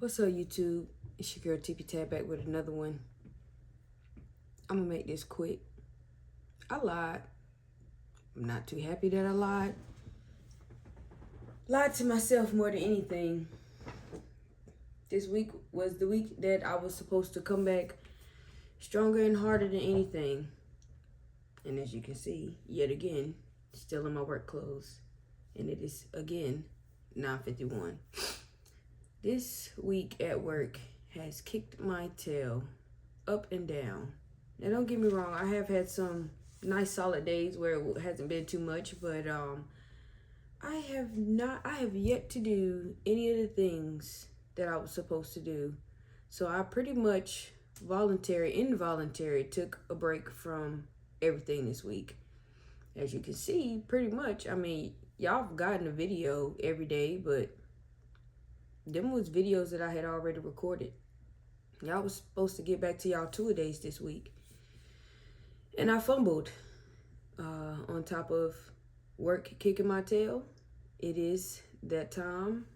What's up, YouTube? It's your girl TP Tab back with another one. I'm gonna make this quick. I lied. I'm not too happy that I lied. Lied to myself more than anything. This week was the week that I was supposed to come back stronger and harder than anything. And as you can see, yet again, still in my work clothes. And it is again 9:51. This week at work has kicked my tail up and down. Now don't get me wrong, I have had some nice solid days where it hasn't been too much, but I have yet to do any of the things that I was supposed to do. So I pretty much involuntary took a break from everything this week. As you can see, pretty much, I mean, y'all have gotten a video every day, but them was videos that I had already recorded. Y'all was supposed to get back to y'all two-a-days this week. And I fumbled. On top of work kicking my tail, it is that time.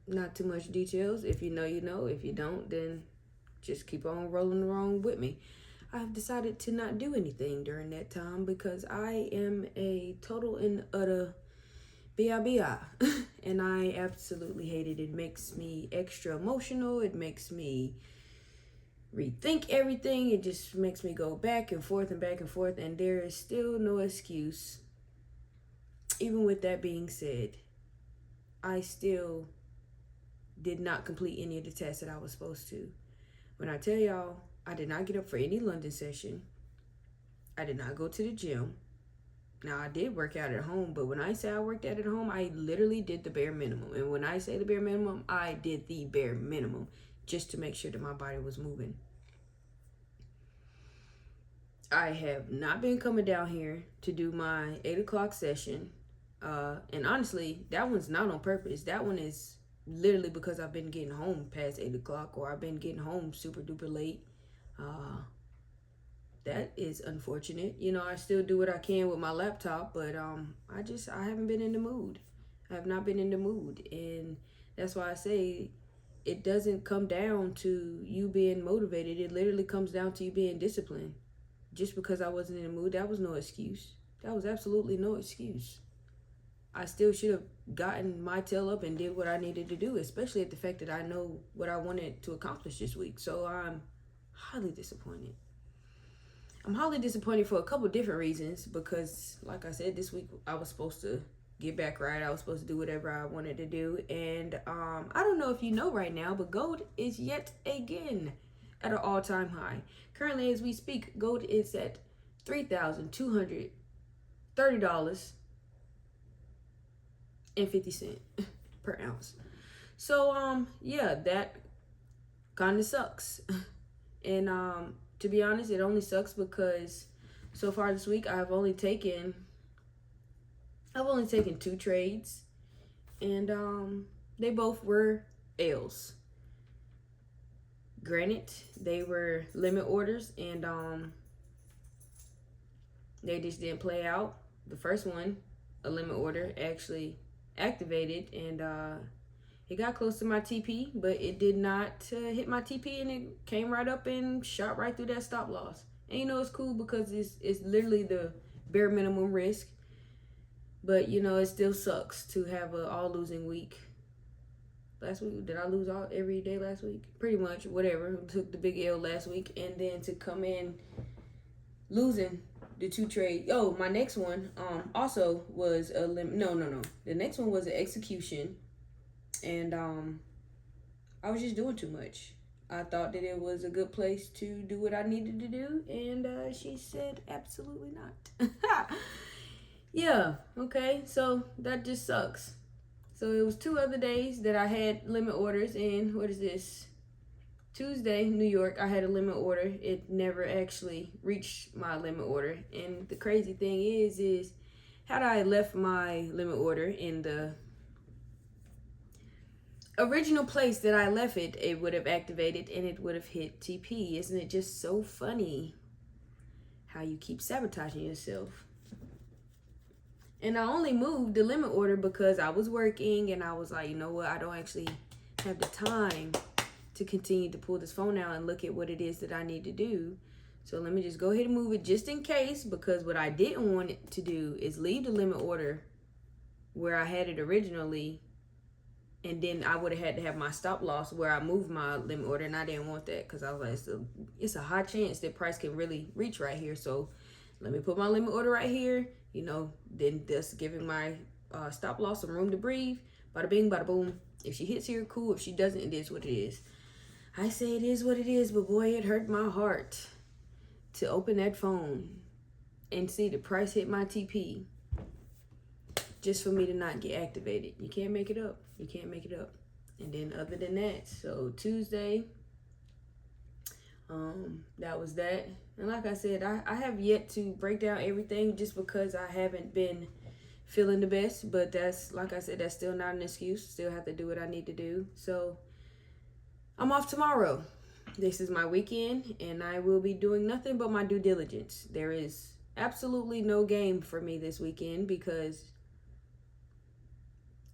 Not too much details. If you know, you know. If you don't, then just keep on rolling along with me. I've decided to not do anything during that time because I am a total and utter B.I.B.I. And I absolutely hate it. It makes me extra emotional. It makes me rethink everything. It just makes me go back and forth and back and forth. And there is still no excuse. Even with that being said, I still did not complete any of the tests that I was supposed to. When I tell y'all, I did not get up for any London session. I did not go to the gym. Now, I did work out at home, but when I say I worked out at home, I literally did the bare minimum. And when I say the bare minimum, I did the bare minimum just to make sure that my body was moving. I have not been coming down here to do my 8 o'clock session. And honestly, that one's not on purpose. That one is literally because I've been getting home past 8 o'clock or I've been getting home super duper late. That is unfortunate. You know, I still do what I can with my laptop, but I haven't been in the mood. I have not been in the mood. And that's why I say it doesn't come down to you being motivated. It literally comes down to you being disciplined. Just because I wasn't in the mood, that was no excuse. That was absolutely no excuse. I still should have gotten my tail up and did what I needed to do, especially at the fact that I know what I wanted to accomplish this week. So I'm highly disappointed. I'm highly disappointed for a couple different reasons because, like I said, this week I was supposed to get back right. I was supposed to do whatever I wanted to do. And I don't know if you know right now, but gold is yet again at an all-time high. Currently, as we speak, gold is at $3,230.50 per ounce. So, yeah, that kind of sucks. And to be honest, it only sucks because so far this week I've only taken 2 trades, and they both were L's. Granted, they were limit orders, and they just didn't play out. The first one, a limit order, actually activated, and it got close to my TP, but it did not hit my TP, and it came right up and shot right through that stop loss. And you know, it's cool because it's literally the bare minimum risk. But you know, it still sucks to have an all losing week. Last week, did I lose every day last week? Pretty much, whatever. Took the big L last week, and then to come in losing the 2 trades. Oh, my next one also was a no. The next one was an execution. And I was just doing too much. I thought that it was a good place to do what I needed to do, and she said absolutely not. Yeah, okay, so that just sucks. So it was 2 other days that I had limit orders, and what is this? Tuesday, New York, I had a limit order. It never actually reached my limit order. And the crazy thing is had I left my limit order in the original place that I left it, it would have activated and it would have hit TP. Isn't it just so funny how you keep sabotaging yourself? And I only moved the limit order because I was working and I was like, you know what, I don't actually have the time to continue to pull this phone out and look at what it is that I need to do. So let me just go ahead and move it just in case, because what I didn't want it to do is leave the limit order where I had it originally, and then I would have had to have my stop loss where I moved my limit order, and I didn't want that because I was like, it's a high chance that price can really reach right here. So let me put my limit order right here, then just giving my stop loss some room to breathe. Bada bing, bada boom. If she hits here, cool. If she doesn't, it is what it is. I say it is what it is, but boy, it hurt my heart to open that phone and see the price hit my TP just for me to not get activated. You can't make it up. You can't make it up. And then other than that, so Tuesday, that was that. And like I said, I have yet to break down everything just because I haven't been feeling the best. But that's, like I said, that's still not an excuse. Still have to do what I need to do. So I'm off tomorrow. This is my weekend, and I will be doing nothing but my due diligence. There is absolutely no game for me this weekend because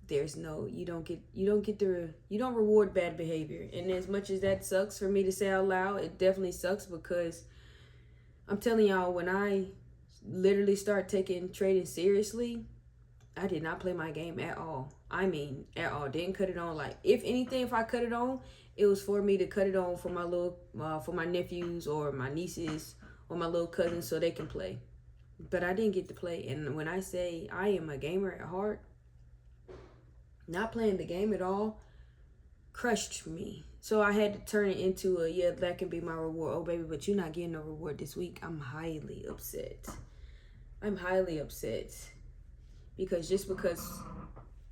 you don't reward bad behavior. And as much as that sucks for me to say out loud, it definitely sucks because I'm telling y'all, when I literally start taking trading seriously, I did not play my game at all. I mean, at all. Didn't cut it on. Like, if anything, if I cut it on, it was for me to cut it on for for my nephews or my nieces or my little cousins so they can play. But I didn't get to play. And when I say I am a gamer at heart, not playing the game at all crushed me. So I had to turn it into that can be my reward. Oh, baby, but you're not getting no reward this week. I'm highly upset. Because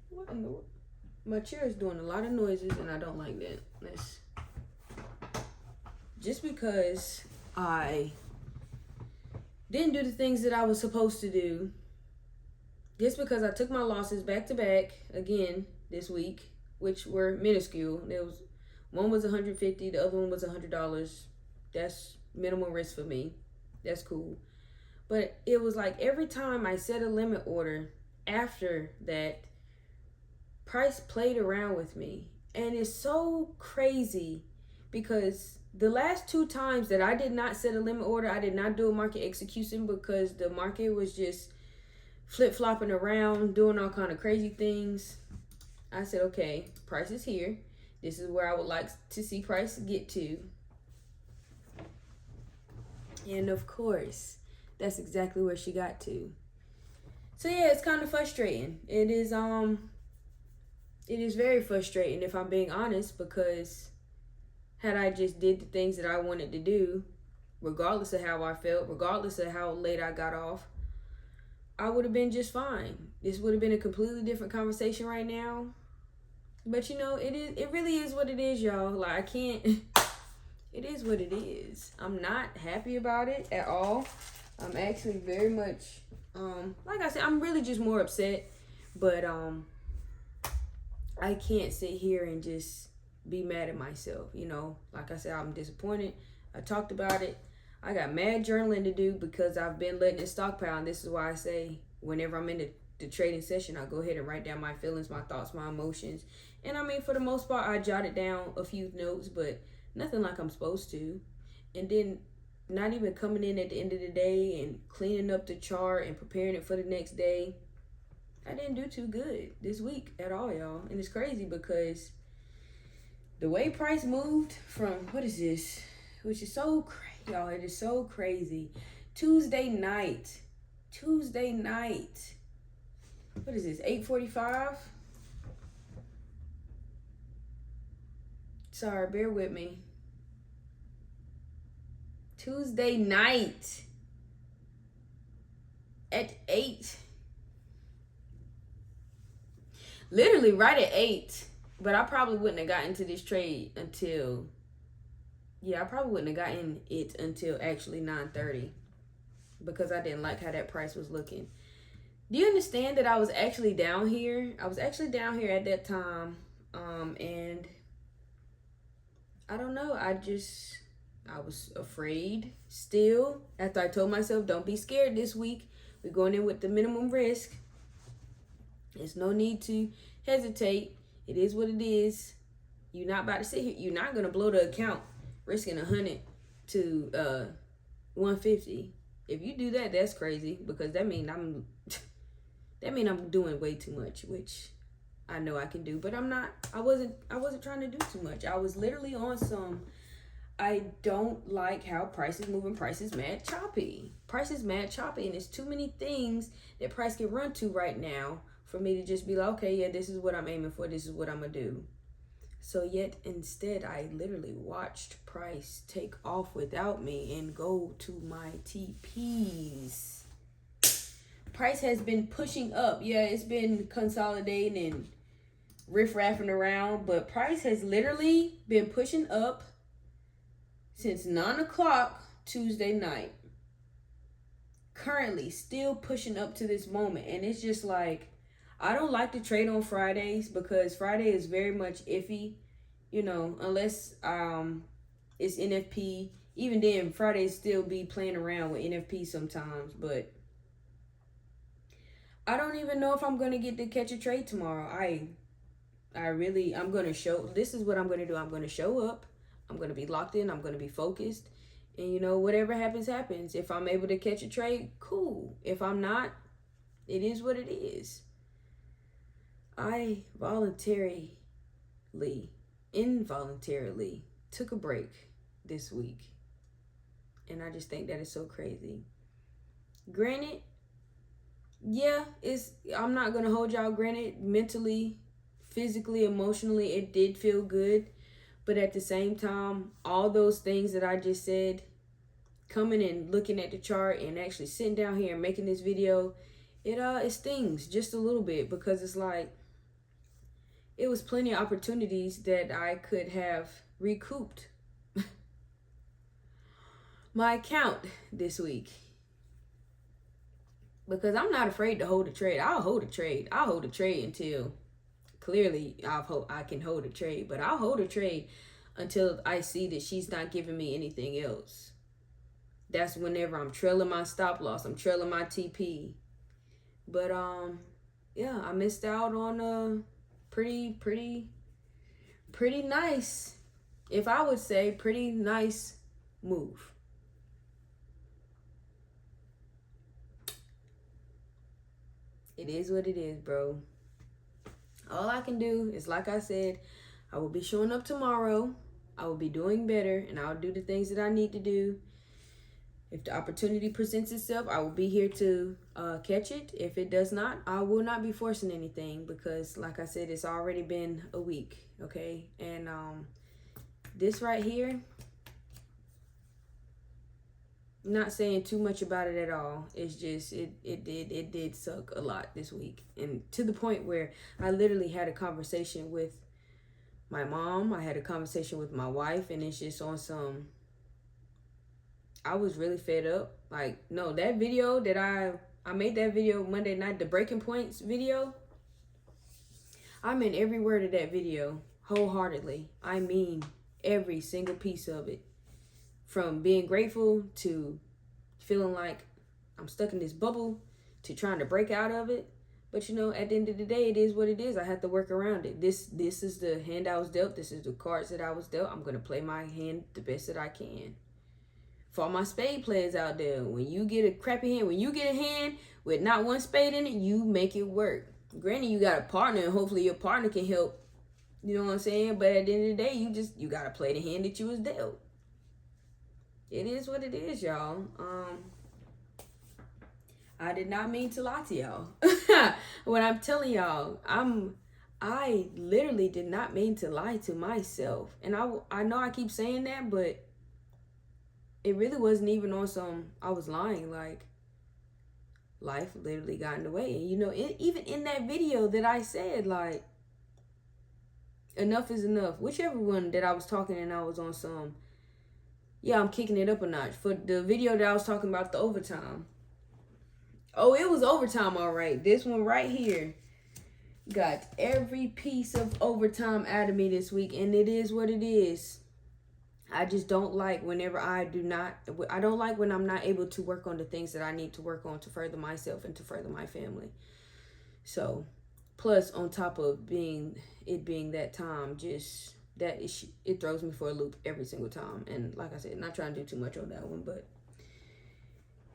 what in the world? My chair is doing a lot of noises and I don't like that. Just because I didn't do the things that I was supposed to do, just because I took my losses back to back again this week, which were minuscule. One was $150, the other one was $100. That's minimal risk for me. That's cool. But it was like every time I set a limit order after that, price played around with me. And it's so crazy because the last two times that I did not set a limit order, I did not do a market execution because the market was just flip-flopping around, doing all kind of crazy things. I said, okay, price is here. This is where I would like to see price get to. And of course, that's exactly where she got to. So yeah, it's kind of frustrating. It is very frustrating if I'm being honest, because had I just did the things that I wanted to do, regardless of how I felt, regardless of how late I got off, I would have been just fine. This would have been a completely different conversation right now. But it really is what it is, y'all. Like, I can't, it is what it is. I'm not happy about it at all. I'm actually very much, like I said, I'm really just more upset. But I can't sit here and just be mad at myself. Like I said, I'm disappointed. I talked about it. I got mad journaling to do because I've been letting it stockpile. And this is why I say whenever I'm in the trading session, I go ahead and write down my feelings, my thoughts, my emotions. And I mean, for the most part, I jotted down a few notes, but nothing like I'm supposed to. And then not even coming in at the end of the day and cleaning up the chart and preparing it for the next day. I didn't do too good this week at all, y'all. And it's crazy because the way price moved from, what is this? Which is so crazy. Y'all, it is so crazy. Tuesday night. What is this? 8:45? Sorry, bear with me. Tuesday night at 8. Literally right at 8. But I probably wouldn't have gotten to this trade until... I probably wouldn't have gotten it until actually 9:30 because I didn't like how that price was looking. Do you understand that I was actually down here? I was actually down here at that time, and I don't know. I was afraid still after I told myself, don't be scared this week. We're going in with the minimum risk. There's no need to hesitate. It is what it is. You're not about to sit here. You're not gonna blow the account risking 100 to 150. If you do that, that's crazy, because that mean I'm doing way too much, which I know I can do, but I'm not. I wasn't trying to do too much. I was literally on some. I don't like how prices moving. Prices mad choppy. Prices mad choppy, and it's too many things that price can run to right now for me to just be like, okay, yeah, this is what I'm aiming for. This is what I'm gonna do. So yet instead, I literally watched price take off without me and go to my TPs. Price has been pushing up. Yeah, it's been consolidating and riff-raffing around, but price has literally been pushing up since 9 o'clock Tuesday night. Currently still pushing up to this moment, and it's just like, I don't like to trade on Fridays because Friday is very much iffy, unless it's NFP. Even then, Fridays still be playing around with NFP sometimes, but I don't even know if I'm gonna get to catch a trade tomorrow. I'm gonna show. This is what I'm gonna do. I'm gonna show up. I'm gonna be locked in. I'm gonna be focused, and whatever happens, happens. If I'm able to catch a trade, cool. If I'm not, it is what it is. I involuntarily took a break this week, and I just think that is so crazy. Granted, yeah, I'm not gonna hold y'all. Granted, mentally, physically, emotionally, it did feel good, but at the same time, all those things that I just said, coming and looking at the chart and actually sitting down here and making this video, it stings just a little bit, because it's like, it was plenty of opportunities that I could have recouped my account this week. Because I'm not afraid to hold a trade. I'll hold a trade. I'll hold a trade until clearly I can hold a trade. But I'll hold a trade until I see that she's not giving me anything else. That's whenever I'm trailing my stop loss. I'm trailing my TP. But yeah, I missed out on a pretty nice, if I would say, pretty nice move. It is what it is, bro. All I can do is, like I said, I will be showing up tomorrow. I will be doing better, and I'll do the things that I need to do. If the opportunity presents itself, I will be here to catch it. If it does not, I will not be forcing anything, because, like I said, it's already been a week, okay? And this right here, not saying too much about it at all. It's just it did suck a lot this week, and to the point where I literally had a conversation with my mom. I had a conversation with my wife, and it's just on some. I was really fed up. Like, no, that video that I made, that video Monday night, the breaking points video. I meant every word of that video wholeheartedly. I mean every single piece of it. From being grateful to feeling like I'm stuck in this bubble to trying to break out of it. But at the end of the day, it is what it is. I have to work around it. This is the hand I was dealt. This is the cards that I was dealt. I'm going to play my hand the best that I can. For all my spade players out there, when you get a crappy hand, when you get a hand with not one spade in it, you make it work. Granted, you got a partner, and hopefully your partner can help. You know what I'm saying? But at the end of the day, you got to play the hand that you was dealt. It is what it is, y'all. I did not mean to lie to y'all. When I'm telling y'all, I literally did not mean to lie to myself. And I know I keep saying that, but it really wasn't even on some, I was lying. Like, life literally got in the way. And even in that video that I said, like, enough is enough. Whichever one that I was talking and I was on some, yeah, I'm kicking it up a notch. For the video that I was talking about, the overtime. Oh, it was overtime, all right. This one right here got every piece of overtime out of me this week, and it is what it is. I just don't like whenever I don't like when I'm not able to work on the things that I need to work on to further myself and to further my family. So, plus on top of being that time, just it throws me for a loop every single time. And like I said, not trying to do too much on that one, but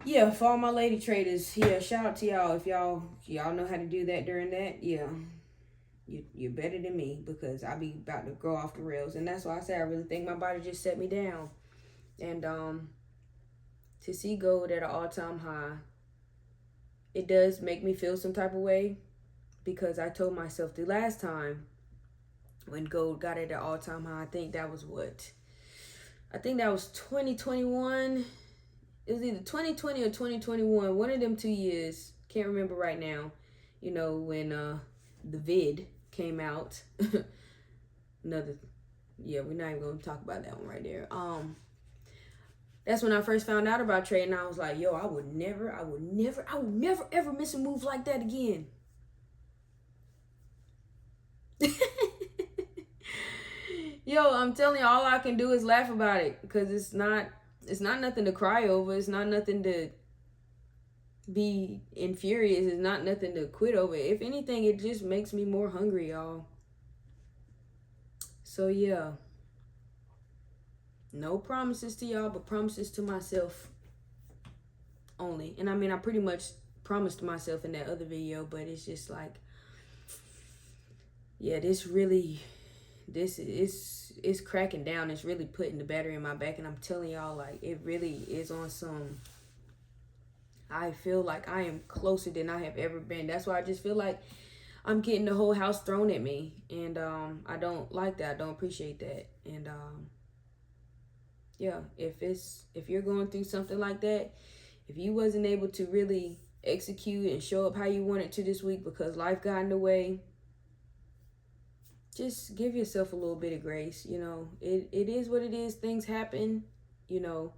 yeah, for all my lady traders, yeah, shout out to y'all. If y'all know how to do that during that, yeah, you're better than me, because I be about to go off the rails. And that's why I say I really think my body just set me down. And to see gold at an all-time high, it does make me feel some type of way, because I told myself the last time when gold got at an all-time high, I think that was 2021. It was either 2020 or 2021, one of them 2 years. Can't remember right now. You know, when the vid came out. We're not even gonna talk about that one right there. That's when I first found out about trading. I was like, yo, I would never ever miss a move like that again. Yo, I'm telling you, all I can do is laugh about it, because it's not nothing to cry over. It's not nothing to be infuriated. It's not nothing to quit over. If anything, it just makes me more hungry, y'all. So yeah, no promises to y'all, but promises to myself only. And I mean, I pretty much promised myself in that other video, but it's just like, yeah, this is cracking down. It's really putting the battery in my back, and I'm telling y'all, like, it really is on some. I feel like I am closer than I have ever been. That's why I just feel like I'm getting the whole house thrown at me, and I don't like that. I don't appreciate that. And yeah, if you're going through something like that, if you wasn't able to really execute and show up how you wanted to this week because life got in the way, just give yourself a little bit of grace. You know, it is what it is. Things happen. You know,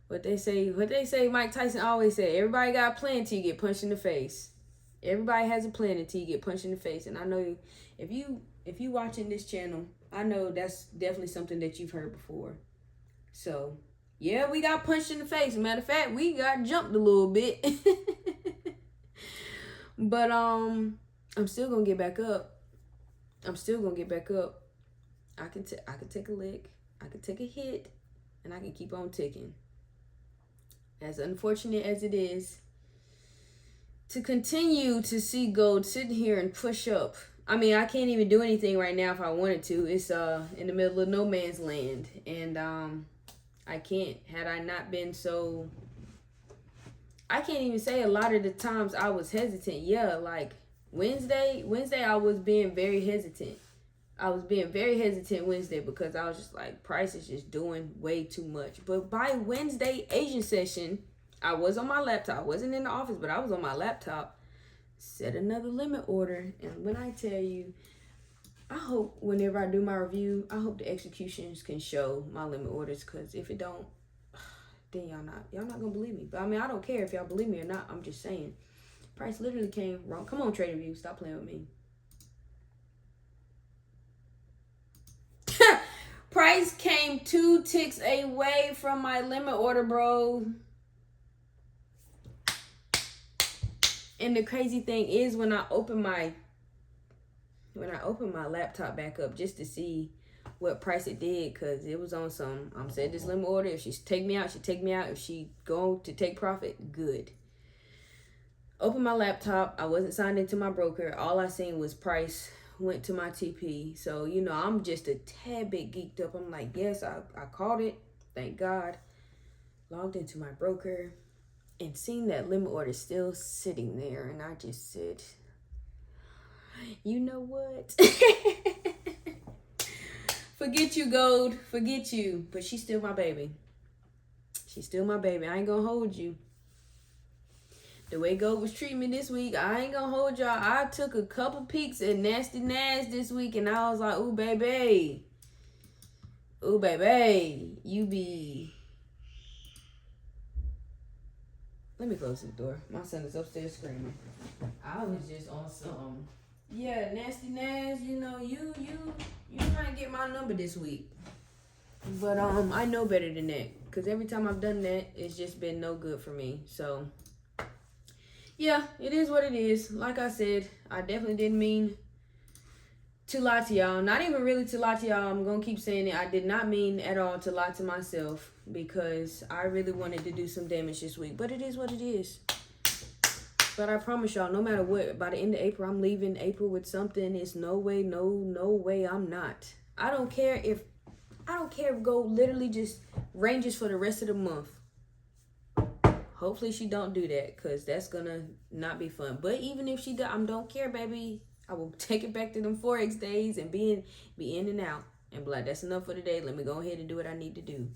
what they say, Mike Tyson always said, everybody got a plan till you get punched in the face. Everybody has a plan until you get punched in the face. And I know if you watching this channel, I know that's definitely something that you've heard before. So yeah, we got punched in the face. Matter of fact, we got jumped a little bit. But I'm still gonna get back up. I can take a lick, I can take a hit, and I can keep on ticking. As unfortunate as it is to continue to see gold sitting here and push up. I mean, I can't even do anything right now if I wanted to. It's in the middle of no man's land, and I can't. Had I not been so, I can't even say a lot of the times I was hesitant. Yeah, like Wednesday I was being very hesitant. Wednesday, because I was just like, price is just doing way too much. But by Wednesday Asian session, I was on my laptop. I wasn't in the office, but I was on my laptop. Set another limit order. And when I tell you, I hope whenever I do my review, I hope the executions can show my limit orders. Because if it don't, then y'all not gonna believe me. But I mean, I don't care if y'all believe me or not. I'm just saying, price literally came wrong. Come on, Trader View, stop playing with me. Price came 2 ticks away from my limit order, bro. And the crazy thing is, when I open my laptop back up just to see what price it did, because it was on some, I'm set this limit order. If she take me out, she take me out. If she go to take profit, good. Open my laptop. I wasn't signed into my broker. All I seen was price went to my TP. So, you know, I'm just a tad bit geeked up. I'm like, yes, I caught it. Thank God. Logged into my broker and seen that limit order still sitting there. And I just said, you know what? Forget you, gold. Forget you. But she's still my baby. I ain't gonna hold you. The way gold was treating me this week, I ain't gonna hold y'all. I took a couple peeks at Nasty Nas this week, and I was like, ooh, baby, you be... Let me close the door. My son is upstairs screaming. I was just on some... Yeah, Nasty Nas, you know, you might get my number this week. But I know better than that, because every time I've done that, it's just been no good for me. So... yeah, it is what it is. Like I said, I definitely didn't mean To lie to y'all, not even really to lie to y'all, I'm gonna keep saying it. I did not mean at all to lie to myself because I really wanted to do some damage this week. But it is what it is. But I promise y'all, no matter what, by the end of April, I'm leaving April with something. It's no way, no way I'm not. I don't care if go literally just ranges for the rest of the month. Hopefully she don't do that, because that's gonna not be fun. But even if she does, I don't care, baby. I will take it back to them Forex days and be in and out. And be like, that's enough for today. Let me go ahead and do what I need to do.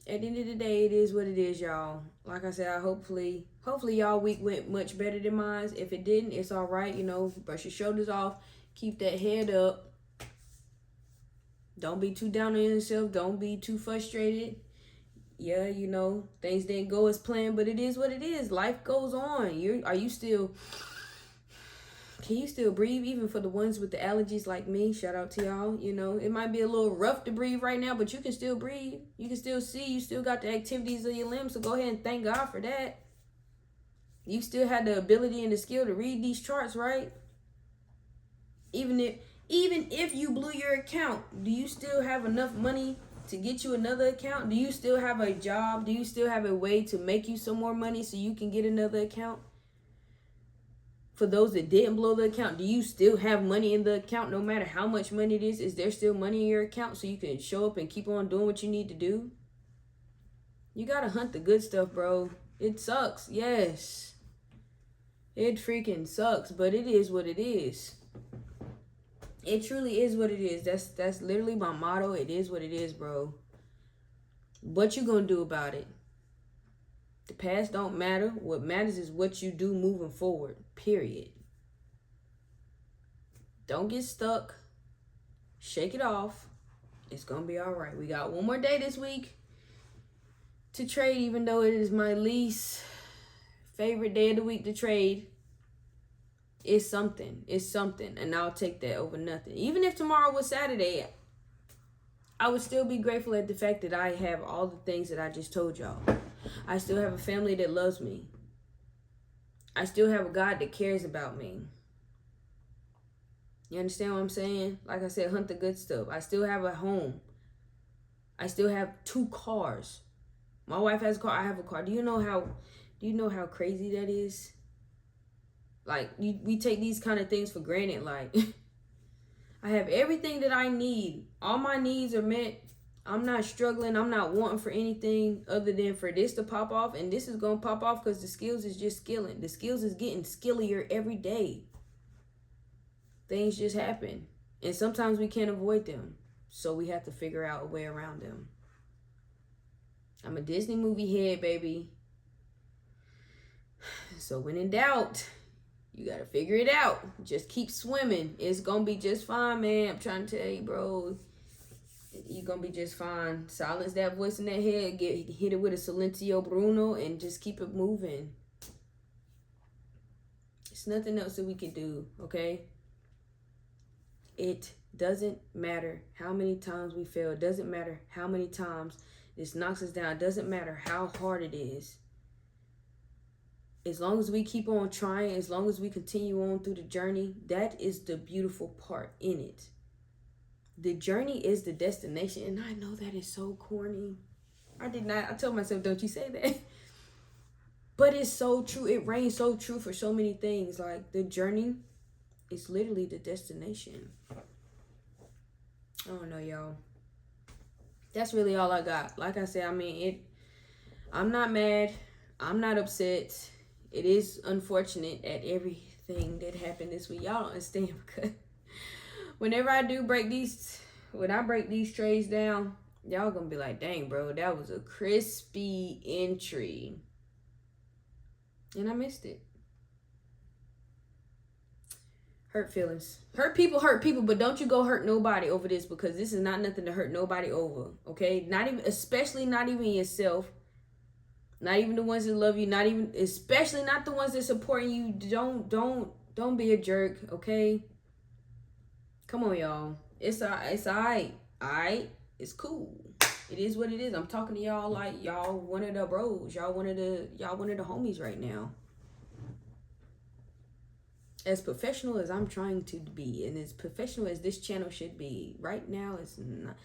At the end of the day, it is what it is, y'all. Like I said, hopefully y'all week went much better than mine. If it didn't, it's all right. You know, brush your shoulders off. Keep that head up. Don't be too down on yourself. Don't be too frustrated. Yeah, you know, things didn't go as planned, but it is what it is. Life goes on. Can you still breathe, even for the ones with the allergies like me? Shout out to y'all. You know, it might be a little rough to breathe right now, but you can still breathe. You can still see. You still got the activities of your limbs, so go ahead and thank God for that. You still had the ability and the skill to read these charts, right? Even if you blew your account, do you still have enough money to get you another account? Do you still have a job? Do you still have a way to make you some more money so you can get another account? For those that didn't blow the account, do you still have money in the account? No matter how much money it is there still money in your account so you can show up and keep on doing what you need to do? You gotta hunt the good stuff, bro. It sucks, yes. It freaking sucks, but it is what it is. It truly is what it is. That's literally my motto. It is what it is, bro. What you gonna do about it? The past don't matter. What matters is what you do moving forward. Period. Don't get stuck. Shake it off. It's gonna be all right. We got one more day this week to trade, even though it is my least favorite day of the week to trade. It's something. It's something. And I'll take that over nothing. Even if tomorrow was Saturday, I would still be grateful at the fact that I have all the things that I just told y'all. I still have a family that loves me. I still have a God that cares about me. You understand what I'm saying? Like I said, hunt the good stuff. I still have a home. I still have 2 cars. My wife has a car. I have a car. Do you know how crazy that is? Like, we take these kind of things for granted. Like, I have everything that I need. All my needs are met. I'm not struggling. I'm not wanting for anything other than for this to pop off. And this is going to pop off because the skills is just skilling. The skills is getting skillier every day. Things just happen. And sometimes we can't avoid them. So we have to figure out a way around them. I'm a Disney movie head, baby. So when in doubt, you got to figure it out. Just keep swimming. It's going to be just fine, man. I'm trying to tell you, bro. You're going to be just fine. Silence that voice in that head. Hit it with a Silenzio Bruno and just keep it moving. It's nothing else that we can do, okay? It doesn't matter how many times we fail. It doesn't matter how many times this knocks us down. It doesn't matter how hard it is. As long as we keep on trying, as long as we continue on through the journey, that is the beautiful part in it. The journey is the destination. And I know that is so corny. I told myself, don't you say that. But it's so true. It reigns so true for so many things. Like, the journey is literally the destination. I don't know, y'all. That's really all I got. Like I said, I'm not mad. I'm not upset. It is unfortunate at everything that happened this week. Y'all don't understand, because whenever I break these trades down, y'all gonna be like, dang, bro, that was a crispy entry. And I missed it. Hurt feelings. Hurt people, but don't you go hurt nobody over this, because this is not nothing to hurt nobody over, okay? Especially not even yourself. Not even the ones that love you, especially not the ones that supporting you. Don't be a jerk, okay? Come on, y'all. It's all right. All right? It's cool. It is what it is. I'm talking to y'all like y'all one of the bros. Y'all one of the homies right now. as professional as I'm trying to be, and as professional as this channel should be, right now it's not.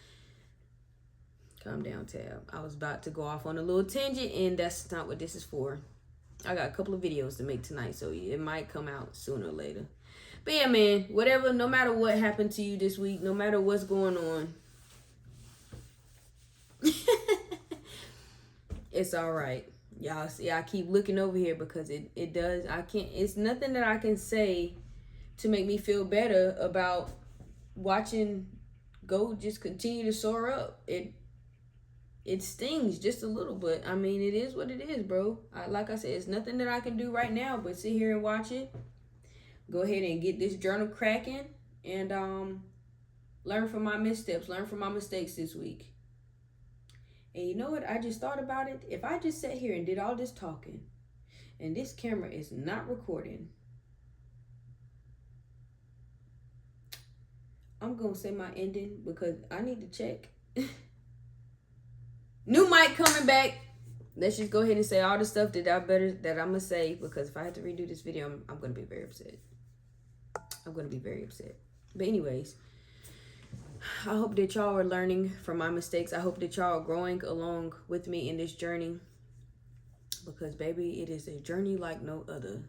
Calm down, Tab. I was about to go off on a little tangent, and that's not what this is for. I got a couple of videos to make tonight, so it might come out sooner or later. But yeah, man, whatever, no matter what happened to you this week, no matter what's going on, it's all right. Y'all see, I keep looking over here because it does. I can't, it's nothing that I can say to make me feel better about watching gold just continue to soar up. It stings just a little, but I mean, it is what it is, bro. Like I said, it's nothing that I can do right now but sit here and watch it. Go ahead and get this journal cracking and learn from my missteps, learn from my mistakes this week. And you know what? I just thought about it. If I just sat here and did all this talking and this camera is not recording, I'm going to say my ending because I need to check. New mic coming back. Let's just go ahead and say all the stuff that I'm going to say, because if I have to redo this video, I'm going to be very upset. I'm going to be very upset. But anyways, I hope that y'all are learning from my mistakes. I hope that y'all are growing along with me in this journey, because baby, it is a journey like no other.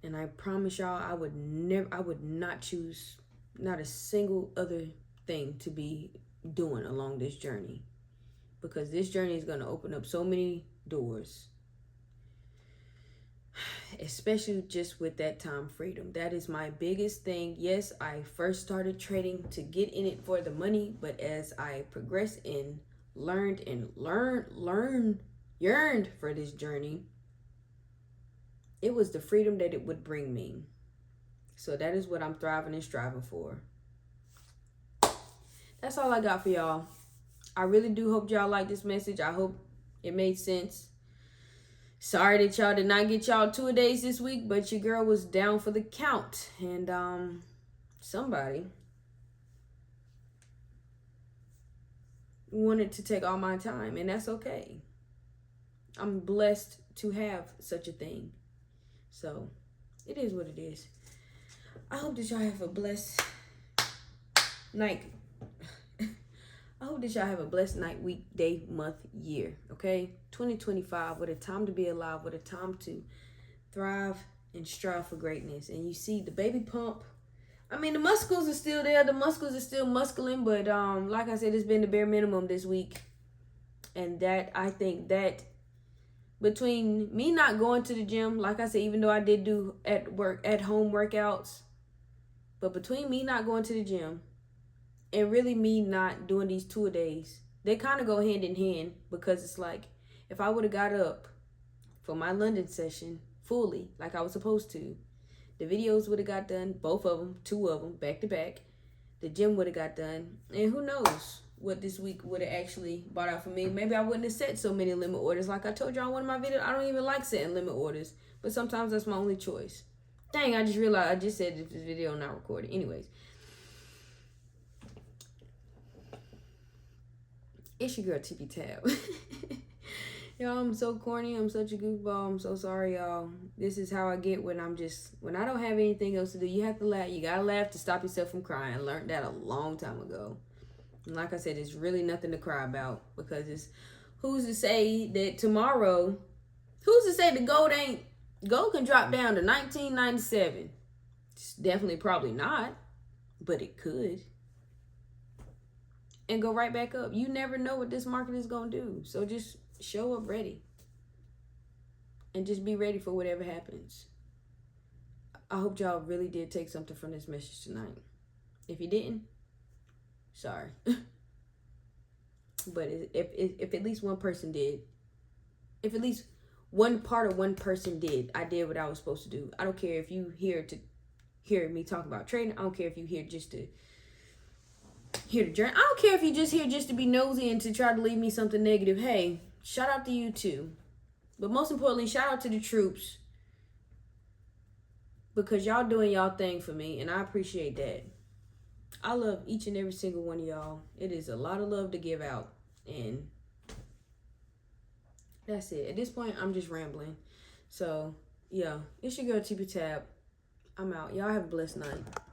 And I promise y'all, I would not choose not a single other thing to be doing along this journey, because this journey is going to open up so many doors, especially just with that time freedom. That is my biggest thing. Yes, I first started trading to get in it for the money, but as I progressed and yearned for this journey, it was the freedom that it would bring me. So that is what I'm thriving and striving for. That's all I got for y'all. I really do hope y'all like this message. I hope it made sense. Sorry that y'all did not get y'all 2 days this week, but your girl was down for the count. And somebody wanted to take all my time, and that's okay. I'm blessed to have such a thing. So it is what it is. I hope that y'all have a blessed night. I hope that y'all have a blessed night, week, day, month, year, okay? 2025, what a time to be alive, what a time to thrive and strive for greatness. And you see the baby pump. I mean, the muscles are still there. The muscles are still muscling, but like I said, it's been the bare minimum this week. And that, I think that between me not going to the gym, like I said, even though I did do at home workouts, but between me not going to the gym and really me not doing these 2 days, they kind of go hand in hand, because it's like, if I would have got up for my London session fully like I was supposed to, the videos would have got done, both of them, 2 of them, back to back. The gym would have got done, and who knows what this week would have actually bought out for me. Maybe I wouldn't have set so many limit orders. Like I told y'all in one of my videos, I don't even like setting limit orders, but sometimes that's my only choice. Dang, I just realized I just said that this video not recorded. Anyways, it's your girl TP Tab. Y'all, I'm so corny. I'm such a goofball. I'm so sorry, y'all. This is how I get when I don't have anything else to do. You have to laugh. You gotta laugh to stop yourself from crying. I learned that a long time ago. And like I said, it's really nothing to cry about, because who's to say that tomorrow, who's to say the gold can drop down to 1997? It's definitely probably not, but it could. And go right back up. You never know what this market is going to do. So just show up ready. And just be ready for whatever happens. I hope y'all really did take something from this message tonight. If you didn't, sorry. But if at least one person did, if at least one part of one person did, I did what I was supposed to do. I don't care if you here to hear me talk about trading. I don't care if you here just to hear the journey. I don't care if you're just here just to be nosy and to try to leave me something negative. Hey, shout out to you too. But most importantly, shout out to the troops, because y'all doing y'all thing for me, and I appreciate that. I love each and every single one of y'all. It is a lot of love to give out, and that's it. At this point, I'm just rambling. So, yeah, it's your girl TP Tab. I'm out. Y'all have a blessed night.